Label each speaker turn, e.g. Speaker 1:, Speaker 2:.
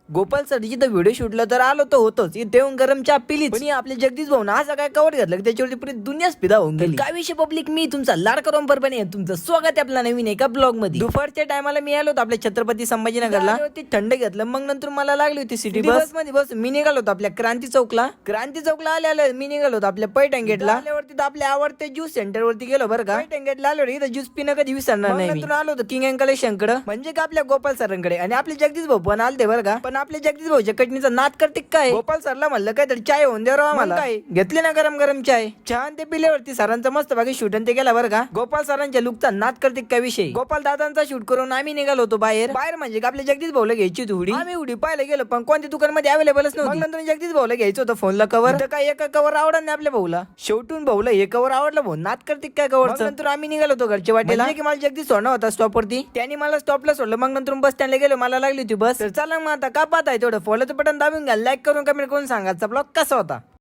Speaker 1: Gopal sir जिथं video शूटला तर आलो तर होतोच इथे येऊन गरम चहा पिलीच, पण आपले जगदीश भाऊ ना असं काय कवर घातलं की त्याच्यावरती पुरी दुनियाच फिदा होऊन गेली. काय विषय पब्लिक, मी तुमचा लाडका रोमपरपणे तुमचं स्वागत आहे आपल्या नवीन एका ब्लॉग मध्ये. दुपारच्या टायमाला मी आलो होतो आपल्या छत्रपती संभाजीनगरला. थंड घेतलं, मग नंतर मला लागली होती सिटी बस मध्ये बस. मी निघालो होतो आपल्या क्रांती चौकला आले मी निघालो होतो आपल्या पैठण गेटला. आल्यावरती आपल्या आवडते ज्यूस सेंटर वरती गेलो बरं का. पैठण गेटला आलो इथं ज्यूस पिणं कधी विसरणार नाही. नंतर आलो होतो किंग अँड कलेक्शनकडे, म्हणजे का आपल्या गोपाल सरांकडे. आणि आपले जगदीश भाऊ पण आलते बरं का. पण आपले जगदीश भाऊच्या कटणीचा नाद करते काय. गोपाल सरला म्हणलं काय तर चाय होऊन द्या राव आम्हाला. काय घेतली ना गरम गरम चाय. छान ते पिल्यावरती सरांचा मस्त बाकी शूट ते गेला बरं का. गोपाल सरांच्या लुकचा नाद करते काय विषय. गोपाल दादांचा शूट करून आम्ही निघालो होतो बाहेर म्हणजे आपल्या जगदीश भाऊला घ्यायची होती हुडी. आम्ही हुडी पाहायला गेलो पण कोणत्या दुकान मध्ये अवेलेबलच नव्हती. नंतर जगदीश भाऊला घ्यायचं होतं फोनला कवर. तर काय एका कवर आवडलं नाही आपल्या भाऊला. शेवटून भाऊला हे कवर आवडलं भाऊ नाद करते काय कवर. नंतर आम्ही निघालो होतो घरच्या वाटेला की मला जगदीश सोडणार होता स्टॉप वरती. त्यांनी मला स्टॉपला सोडलं. मग नंतर बस स्टँडला गेलो, मला लागली होती बस. तर चला मग आता का पाहताय तेवढं फॉलोचं बटन दाबून घ्या, लाईक करून कमेंट करून सांगा ब्लॉग कसा होता.